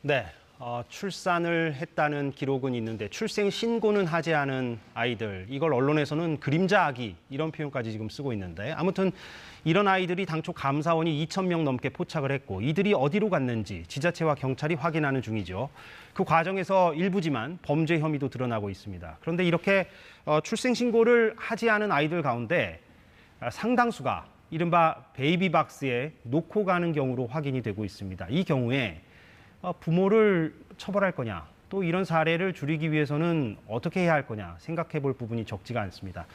네, 출산을 했다는 기록은 있는데 출생 신고는 하지 않은 아이들, 이걸 언론에서는 그림자 아기 이런 표현까지 지금 쓰고 있는데 아무튼 이런 아이들이 당초 감사원이 2,000명 넘게 포착을 했고 이들이 어디로 갔는지 지자체와 경찰이 확인하는 중이죠. 그 과정에서 일부지만 범죄 혐의도 드러나고 있습니다. 그런데 이렇게 출생 신고를 하지 않은 아이들 가운데 상당수가 이른바 베이비박스에 놓고 가는 경우로 확인이 되고 있습니다. 이 경우에 부모를 처벌할 거냐, 또 이런 사례를 줄이기 위해서는 어떻게 해야 할 거냐 생각해 볼 부분이 적지가 않습니다.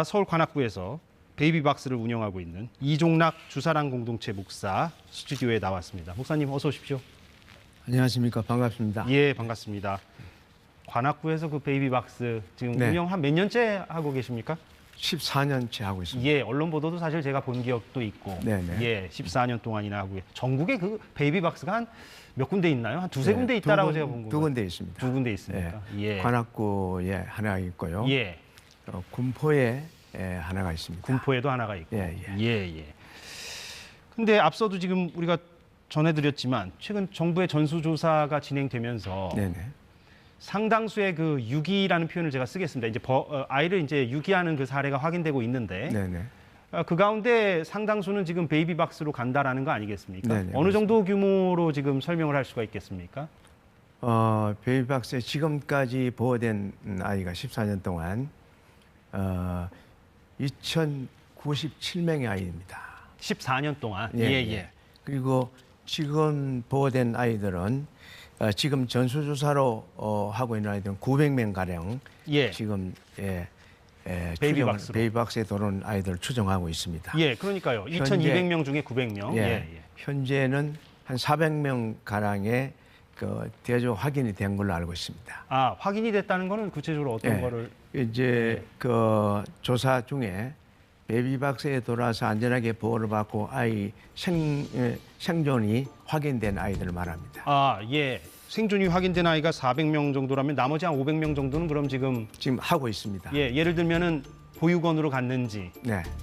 서울 관악구에서 베이비박스를 운영하고 있는 이종락 주사랑 공동체 목사 스튜디오에 나왔습니다. 목사님 어서 오십시오. 안녕하십니까. 반갑습니다. 예, 반갑습니다. 관악구에서 그 베이비박스 지금 운영 한 몇 년째 하고 계십니까? 14년째 하고 있습니다. 예, 언론 보도도 사실 제가 본 기억도 있고, 네네. 예, 14년 동안이나 하고 전국에 그 베이비박스가 한 몇 군데 있나요? 한 두세 군데 있다라고 제가 본 거. 두 군데 있습니다. 두 군데 있습니까? 예. 관악구에 하나 있고요. 예. 군포에 하나가 있습니다. 군포에도 하나가 있고. 예. 예. 근데 앞서도 지금 우리가 전해드렸지만 최근 정부의 전수조사가 진행되면서 네네. 상당수의 그 유기라는 표현을 제가 쓰겠습니다. 이제 아이를 이제 유기하는 그 사례가 확인되고 있는데 네네. 그 가운데 상당수는 지금 베이비박스로 간다라는 거 아니겠습니까? 네네, 어느 정도 규모로 지금 설명을 할 수가 있겠습니까? 베이비박스에 지금까지 보호된 아이가 14년 동안 2,097명의 아이입니다. 14년 동안. 예. 그리고 지금 보호된 아이들은 지금 전수조사로 하고 있는 아이들은 900명 가량 지금 베이비박스에 들어온 아이들을 추정하고 있습니다. 예, 그러니까요. 2,200명 중에 900명. 현재는 한 400명 가량의 그 대조 확인이 된 걸로 알고 있습니다. 아, 확인이 됐다는 거는 구체적으로 어떤 거를? 이제 그 조사 중에 베이비박스에 돌아와서 안전하게 보호를 받고 아이 생존이 확인된 아이들을 말합니다. 아, 예. 생존이 확인된 아이가 400명 정도라면 나머지 한 500명 정도는 그럼 지금 하고 있습니다. 예, 예를 들면은 보육원으로 갔는지,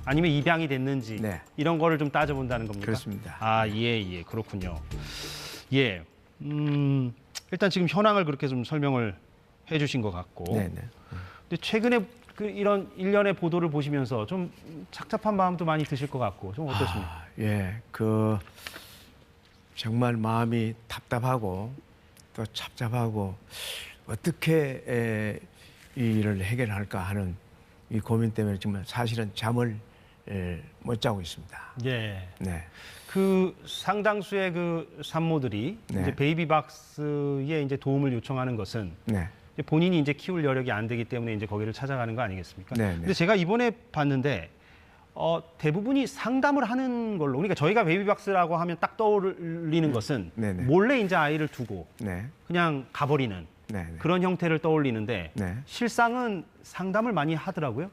아니면 입양이 됐는지 이런 거를 좀 따져본다는 겁니까? 그렇습니다. 아, 예, 그렇군요. 예, 일단 지금 현황을 그렇게 좀 설명을 해주신 것 같고. 근데 최근에 그 이런 일련의 보도를 보시면서 좀 착잡한 마음도 많이 드실 것 같고 좀 어떻습니까? 그 정말 마음이 답답하고 또 착잡하고 어떻게 이 일을 해결할까 하는 이 고민 때문에 정말 사실은 잠을 못 자고 있습니다. 예. 그 상당수의 그 산모들이 이제 베이비박스에 이제 도움을 요청하는 것은 본인이 이제 키울 여력이 안 되기 때문에 이제 거기를 찾아가는 거 아니겠습니까? 근데 제가 이번에 봤는데 대부분이 상담을 하는 걸로, 그러니까 저희가 베이비박스라고 하면 딱 떠올리는 것은 몰래 이제 아이를 두고 그냥 가버리는 그런 형태를 떠올리는데 실상은 상담을 많이 하더라고요.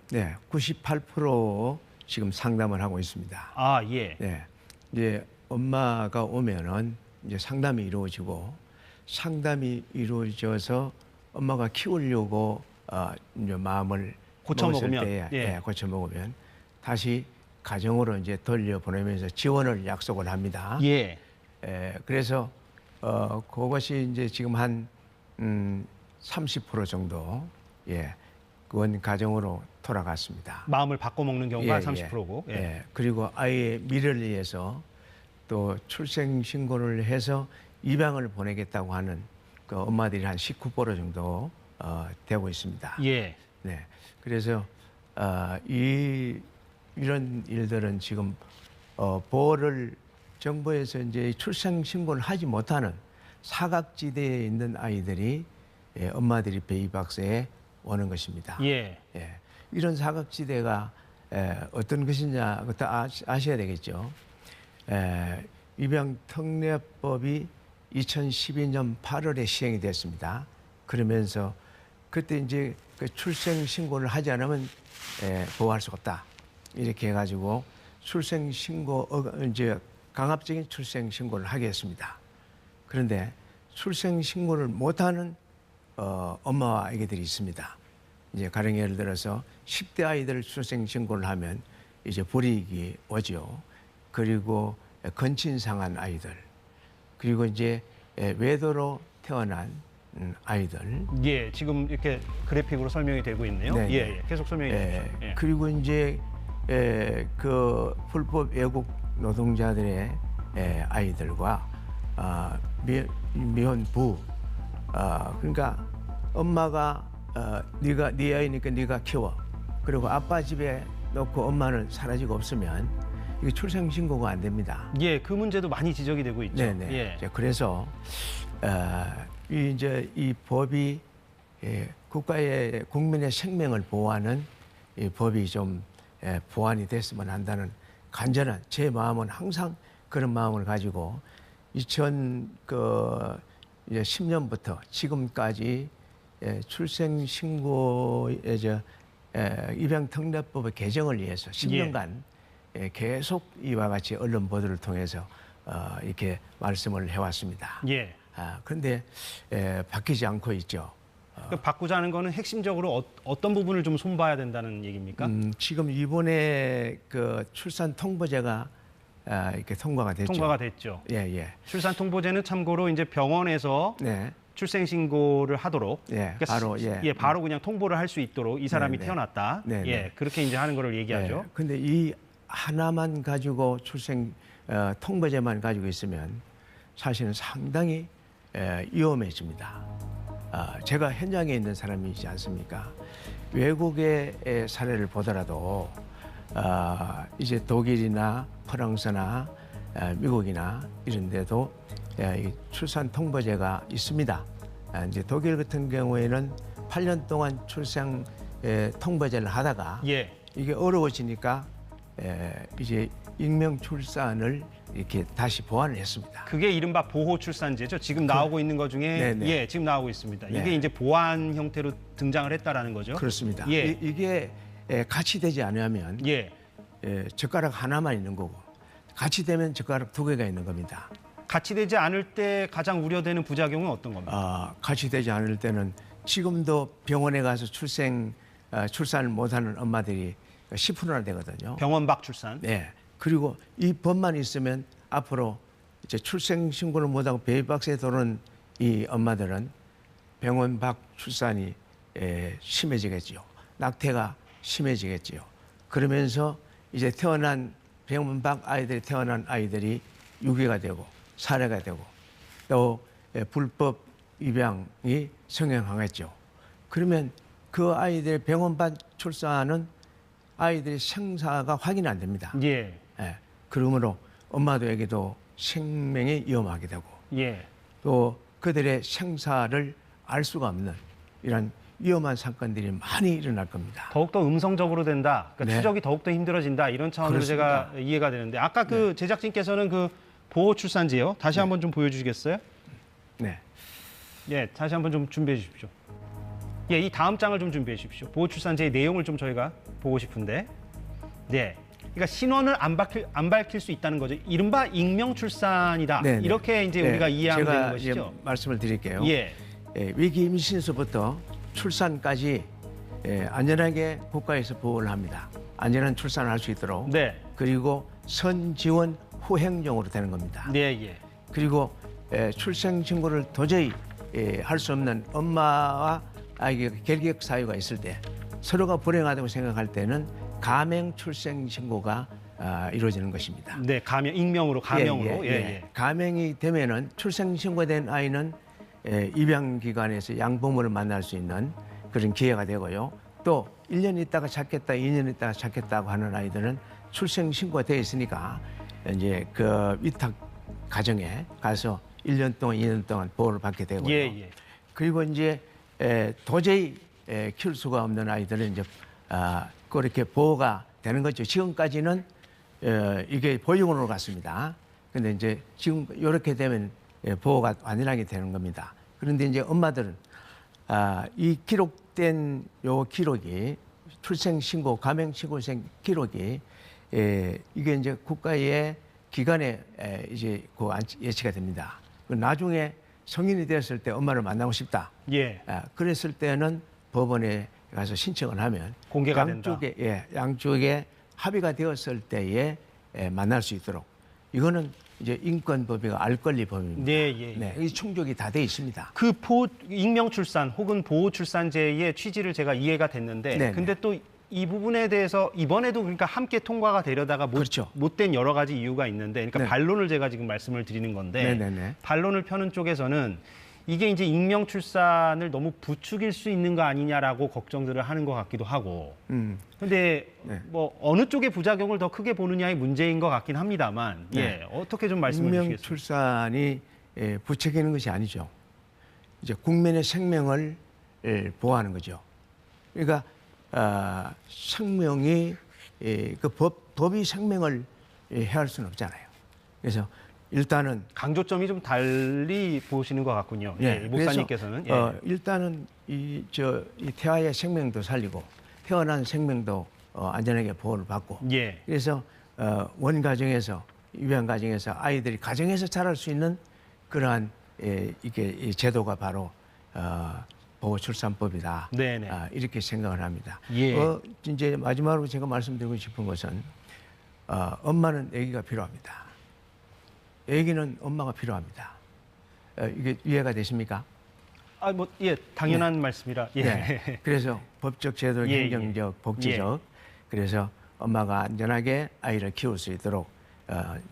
98% 지금 상담을 하고 있습니다. 아, 예. 이제 엄마가 오면은 이제 상담이 이루어지고 상담이 이루어져서 엄마가 키우려고 이제 마음을 고쳐먹으면 고쳐먹으면 다시 가정으로 이제 돌려보내면서 지원을 약속을 합니다. 그래서 그것이 이제 지금 한 30% 정도 원 가정으로 돌아갔습니다. 마음을 바꿔먹는 경우가 30%고. 그리고 아이의 미래를 위해서 또 출생 신고를 해서 입양을 보내겠다고 하는 그 엄마들이 한 19% 정도 되고 있습니다. 그래서 이런 일들은 지금 보호를 정부에서 이제 출생 신고를 하지 못하는 사각지대에 있는 아이들이 엄마들이 베이비박스에 오는 것입니다. 이런 사각지대가 어떤 것이냐 그것도 아셔야 되겠죠. 입양특례법이 2012년 8월에 시행이 됐습니다. 그러면서 그때 이제 그 출생 신고를 하지 않으면 보호할 수가 없다. 이렇게 해가지고 출생 신고 이제 강압적인 출생 신고를 하게 했습니다. 그런데 출생 신고를 못하는 엄마와 아기들이 있습니다. 이제 가령 예를 들어서 10대 아이들 출생 신고를 하면 이제 불이익이 오죠. 그리고 건친 상한 아이들, 그리고 이제 외도로 태어난 아이들. 예, 지금 이렇게 그래픽으로 설명이 되고 있네요. 네, 예, 네. 예, 계속 설명해 주십시오. 예. 그리고 이제 그 불법 외국 노동자들의 아이들과 미혼부. 그러니까 엄마가 네가 네 아이니까 네가 키워. 그리고 아빠 집에 놓고 엄마는 사라지고 없으면 이게 출생 신고가 안 됩니다. 예, 그 문제도 많이 지적이 되고 있죠. 네네. 예. 이제 그래서 이 법이 국가의 국민의 생명을 보호하는 이 법이 좀 보완이 됐으면 한다는 간절한 제 마음은 항상 그런 마음을 가지고 2010년부터 지금까지 출생 신고의 입양특례법의 개정을 위해서 10년간 계속 이와 같이 언론 보도를 통해서 이렇게 말씀을 해왔습니다. 예. 그런데 바뀌지 않고 있죠. 그 바꾸자는 거는 핵심적으로 어떤 부분을 좀 손봐야 된다는 얘기입니까? 지금 이번에 그 출산 통보제가 이렇게 통과가 됐죠. 통과가 됐죠. 예. 출산 통보제는 참고로 이제 병원에서 네. 출생 신고를 하도록 예, 바로, 바로 그냥 통보를 할 수 있도록 이 사람이 네. 태어났다. 네, 네. 예, 그렇게 이제 하는 거를 얘기하죠. 근데 이 하나만 가지고 출생 통보제만 가지고 있으면 사실은 상당히 위험해집니다. 제가 현장에 있는 사람이지 않습니까? 외국의 사례를 보더라도 이제 독일이나 프랑스나 미국이나 이런 데도 이 출산 통보제가 있습니다. 이제 독일 같은 경우에는 8년 동안 출생 통보제를 하다가 예. 이게 어려워지니까 이제 익명 출산을 이렇게 다시 보완을 했습니다. 그게 이른바 보호 출산제죠. 지금 나오고 있는 것 중에 네네. 예, 지금 나오고 있습니다. 네. 이게 이제 보완 형태로 등장을 했다라는 거죠. 그렇습니다. 예. 이게 같이 되지 않으면 예. 젓가락 하나만 있는 거고 같이 되면 젓가락 두 개가 있는 겁니다. 같이 되지 않을 때 가장 우려되는 부작용은 어떤 겁니까? 같이 되지 않을 때는 지금도 병원에 가서 출산을 못하는 엄마들이 10%나 되거든요. 병원 밖 출산. 네. 그리고 이 법만 있으면 앞으로 이제 출생 신고를 못하고 베이비박스에 도는 이 엄마들은 병원 밖 출산이 심해지겠지요. 낙태가 심해지겠지요. 그러면서 이제 병원 밖 아이들이 태어난 아이들이 유괴가 되고 살해가 되고 또 불법 입양이 성행하겠죠. 그러면 그 아이들 병원 밖 출산은 아이들의 생사가 확인 안 됩니다. 예. 그러므로 엄마들에게도 생명이 위험하게 되고 예. 또 그들의 생사를 알 수가 없는 이런 위험한 사건들이 많이 일어날 겁니다. 더욱더 음성적으로 된다. 그러니까 네. 추적이 더욱더 힘들어진다. 이런 차원으로 그렇습니다. 제가 이해가 되는데 아까 그 제작진께서는 그 보호 출산제요. 다시 한번 좀 보여주시겠어요? 네. 예, 다시 한번 좀 준비해 주십시오. 예, 이 다음 장을 좀 준비해 주십시오. 보호 출산제의 내용을 좀 저희가 보고 싶은데. 네. 그러니까 신원을 안 밝힐 수 있다는 거죠. 이른바 익명 출산이다. 네, 네. 이렇게 이제 우리가 이해하면 되는 것이죠. 제가 말씀을 드릴게요. 예. 위기 임신서부터 출산까지 안전하게 국가에서 보호를 합니다. 안전한 출산을 할 수 있도록. 네. 그리고 선지원 후행정으로 되는 겁니다. 네, 예. 그리고 출생 신고를 도저히 할 수 없는 엄마와 아이가 결격 사유가 있을 때 서로가 불행하다고 생각할 때는 가명 출생 신고가 이루어지는 것입니다. 네, 익명으로 가명으로. 가명이 되면은 출생 신고된 아이는 입양 기관에서 양부모를 만날 수 있는 그런 기회가 되고요. 또 1년 있다가 찾겠다, 2년 있다가 찾겠다고 하는 아이들은 출생 신고가 되어 있으니까 이제 그 위탁 가정에 가서 1년 동안, 2년 동안 보호를 받게 되고요. 예. 그리고 이제 도저히 키울 수가 없는 아이들은 이제 그렇게 보호가 되는 거죠. 지금까지는 이게 보육원으로 갔습니다. 근데 이제 지금 이렇게 되면 보호가 완전하게 되는 겁니다. 그런데 이제 엄마들은 이 기록된 요 기록이 출생 신고, 가명 신고생 기록이 이게 이제 국가의 기관에 이제 예치가 됩니다. 나중에 성인이 되었을 때 엄마를 만나고 싶다. 예. 그랬을 때는 법원에 가서 신청을 하면 공개가 된다. 양쪽에 합의가 되었을 때에 만날 수 있도록 이거는 이제 인권법이가 알 권리 법입니다. 네, 예, 예. 네, 이 충족이 다 돼 있습니다. 그 익명 출산 혹은 보호 출산제의 취지를 제가 이해가 됐는데, 네네. 근데 또 이 부분에 대해서 이번에도 그러니까 함께 통과가 되려다가 그렇죠. 못된 여러 가지 이유가 있는데, 그러니까 네. 반론을 제가 지금 말씀을 드리는 건데, 네네네. 반론을 펴는 쪽에서는 이게 이제 익명 출산을 너무 부추길 수 있는 거 아니냐라고 걱정들을 하는 것 같기도 하고. 근데 네. 뭐 어느 쪽의 부작용을 더 크게 보느냐의 문제인 것 같긴 합니다만, 네. 예, 어떻게 좀 말씀을 익명 주시겠습니까? 출산이 부추기는 것이 아니죠. 이제 국민의 생명을 보호하는 거죠. 그러니까 생명이 그 법이 생명을 해할 수는 없잖아요. 그래서 일단은 강조점이 좀 달리 보시는 것 같군요. 예, 네, 목사님께서는. 그래서, 예. 일단은 이 태아의 생명도 살리고 태어난 생명도 안전하게 보호를 받고 예. 그래서 원 가정에서 입양 가정에서 아이들이 가정에서 자랄 수 있는 그러한 이게 이 제도가 바로 보호출산법이다. 네네. 이렇게 생각을 합니다. 예. 이제 마지막으로 제가 말씀드리고 싶은 것은 엄마는 아기가 필요합니다. 아기는 엄마가 필요합니다. 이게 이해가 되십니까? 아, 뭐, 예, 당연한 말씀이라. 예. 네. 그래서 법적, 제도적, 예, 행정적, 복지적. 그래서 엄마가 안전하게 아이를 키울 수 있도록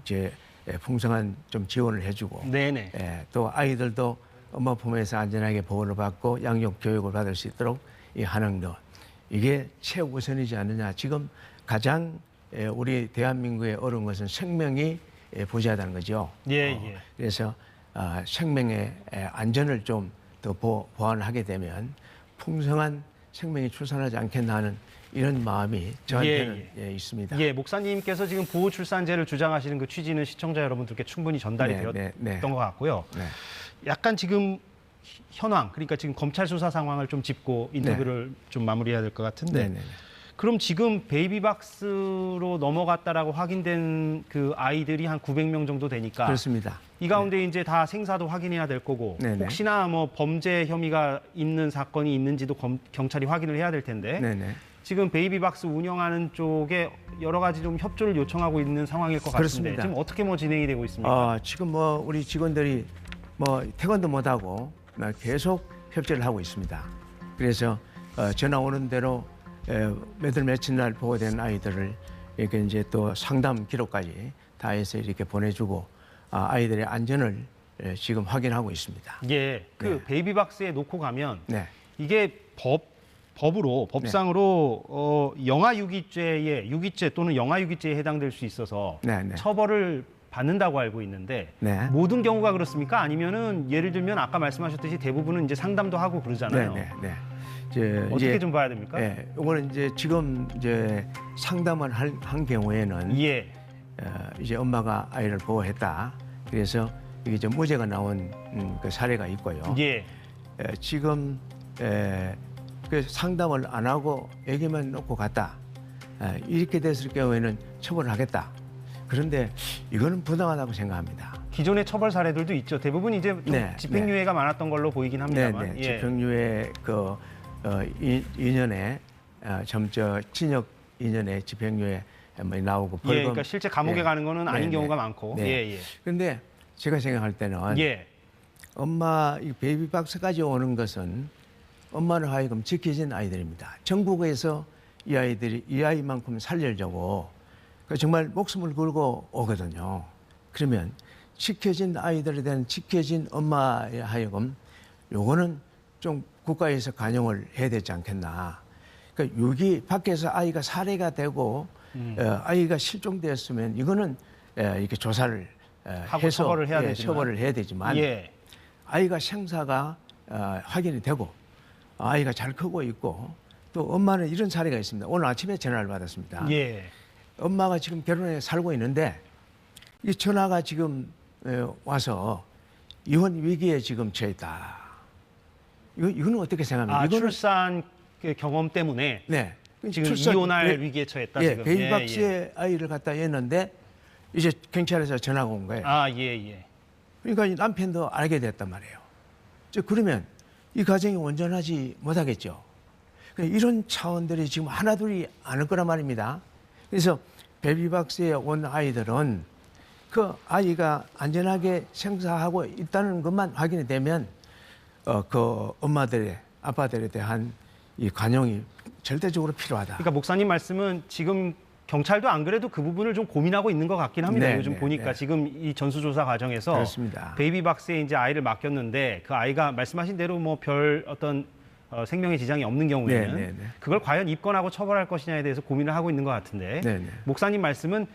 이제 풍성한 좀 지원을 해주고, 네네. 또 아이들도 엄마 품에서 안전하게 보호를 받고 양육 교육을 받을 수 있도록 이 하는 것 이게 최우선이지 않느냐. 지금 가장 우리 대한민국에 어려운 것은 생명이 부재하다는 거죠. 예, 예. 그래서 생명의 안전을 좀 더 보완을 하게 되면 풍성한 생명이 출산하지 않겠나 하는 이런 마음이 저한테는 있습니다. 예, 목사님께서 지금 보호 출산제를 주장하시는 그 취지는 시청자 여러분들께 충분히 전달이 되었던 것 같고요. 네. 약간 지금 현황, 그러니까 지금 검찰 수사 상황을 좀 짚고 인터뷰를 좀 마무리해야 될 것 같은데. 네. 그럼 지금 베이비박스로 넘어갔다라고 확인된 그 아이들이 한 900명 정도 되니까 그렇습니다. 이 가운데 이제 다 생사도 확인해야 될 거고 네네. 혹시나 뭐 범죄 혐의가 있는 사건이 있는지도 경찰이 확인을 해야 될 텐데 네네. 지금 베이비박스 운영하는 쪽에 여러 가지 좀 협조를 요청하고 있는 상황일 것 같은데 그렇습니다. 지금 어떻게 뭐 진행이 되고 있습니까? 지금 뭐 우리 직원들이 뭐 퇴근도 못하고 계속 협조를 하고 있습니다. 그래서 전화 오는 대로 며칠 날 보고된 아이들을 이렇게 이제 또 상담 기록까지 다 해서 이렇게 보내주고 아이들의 안전을 지금 확인하고 있습니다. 예, 그 네. 베이비박스에 놓고 가면 네. 이게 법상으로 유기죄 또는 영아유기죄에 해당될 수 있어서 네. 처벌을 받는다고 알고 있는데 네. 모든 경우가 그렇습니까? 아니면은 예를 들면 아까 말씀하셨듯이 대부분은 이제 상담도 하고 그러잖아요. 네. 어떻게 좀 봐야 됩니까? 이거는 이제 지금 이제 상담을 한 경우에는 예. 이제 엄마가 아이를 보호했다. 그래서 이게 좀 무죄가 나온 그 사례가 있고요. 예. 지금 그 상담을 안 하고 애기만 놓고 갔다. 이렇게 됐을 경우에는 처벌을 하겠다. 그런데 이거는 부당하다고 생각합니다. 기존의 처벌 사례들도 있죠. 대부분 이제 좀 집행유예가 많았던 걸로 보이긴 합니다만. 예. 집행유예 그 2년에 징역 2년에 집행유예 나오고 벌금. 그러니까 실제 감옥에 가는 거는 아닌 경우가 많고. 네. 그런데 제가 생각할 때는 엄마 이 베이비박스까지 오는 것은 엄마를 하여금 지켜진 아이들입니다. 전국에서 이 아이만큼 살리려고 정말 목숨을 걸고 오거든요. 그러면 지켜진 아이들에 대한 지켜진 엄마에 하여금 요거는 좀 국가에서 관용을 해야 되지 않겠나. 그러니까 여기 밖에서 아이가 살해가 되고 아이가 실종되었으면 이거는 이렇게 조사를 하고 해서 처벌을 해야 되지만 아이가 생사가 확인이 되고 아이가 잘 크고 있고 또 엄마는 이런 사례가 있습니다. 오늘 아침에 전화를 받았습니다. 엄마가 지금 결혼해 살고 있는데 이 전화가 지금 와서 이혼 위기에 지금 처해 있다. 이거는 어떻게 생각합니까? 출산 경험 때문에 지금 이혼할 위기에 처했다. 지금. 베이비박스에 아이를 갖다 했는데 이제 경찰에서 전화가 온 거예요. 그러니까 이 남편도 알게 됐단 말이에요. 그러면 이 가정이 온전하지 못하겠죠. 이런 차원들이 지금 하나둘이 않을 거란 말입니다. 그래서 베이비박스에 온 아이들은 그 아이가 안전하게 생사하고 있다는 것만 확인이 되면 그 엄마들의 아빠들에 대한 이 관용이 절대적으로 필요하다. 그러니까 목사님 말씀은 지금 경찰도 안 그래도 그 부분을 좀 고민하고 있는 것 같긴 합니다. 네, 요즘 네, 보니까 네. 지금 이 전수조사 과정에서 그렇습니다. 베이비박스에 이제 아이를 맡겼는데 그 아이가 말씀하신 대로 뭐 별 어떤 생명에 지장이 없는 경우에는 네, 네, 네. 그걸 과연 입건하고 처벌할 것이냐에 대해서 고민을 하고 있는 것 같은데 네, 네. 목사님 말씀은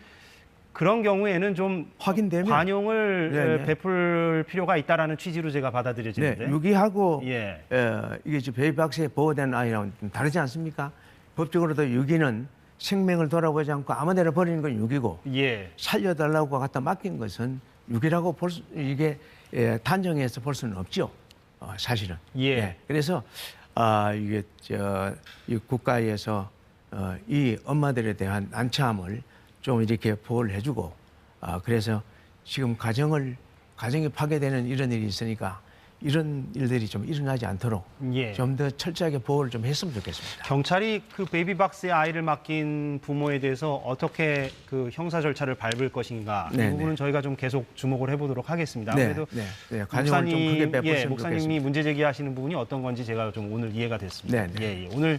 그런 경우에는 좀 확인되면 관용을 네, 네. 베풀 필요가 있다라는 취지로 제가 네, 받아들여지는데 유기하고 예. 이게 지금 베이비박스에 보호된 아이랑은 좀 다르지 않습니까? 법적으로도 유기는 생명을 돌아보지 않고 아무데나 버리는 건 유기고 예. 살려달라고 갖다 맡긴 것은 유기라고 이게 단정해서 볼 수는 없죠. 사실은. 예. 그래서 이게 이 국가에서 이 엄마들에 대한 난처함을 좀 이렇게 보호를 해주고 그래서 지금 가정이 파괴되는 이런 일이 있으니까 이런 일들이 좀 일어나지 않도록 예. 좀 더 철저하게 보호를 좀 했으면 좋겠습니다. 경찰이 그 베이비박스에 아이를 맡긴 부모에 대해서 어떻게 그 형사 절차를 밟을 것인가 이 네, 부분은 네. 저희가 좀 계속 주목을 해보도록 하겠습니다. 네, 아무래도 네. 관용을 좀 크게 베풀으시면 목사님이 좋겠습니다. 문제 제기하시는 부분이 어떤 건지 제가 좀 오늘 이해가 됐습니다. 네, 네. 예. 오늘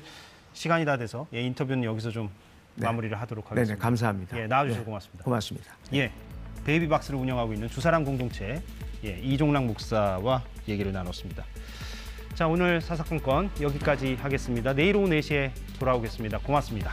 시간이 다 돼서 인터뷰는 여기서 좀 마무리를 하도록 네, 하겠습니다. 네, 감사합니다. 예, 나와주셔서 네, 고맙습니다. 고맙습니다. 예, 베이비박스를 운영하고 있는 두사람 공동체 이종락 목사와 얘기를 나눴습니다. 자, 오늘 사사건건 여기까지 하겠습니다. 내일 오후 4시에 돌아오겠습니다. 고맙습니다.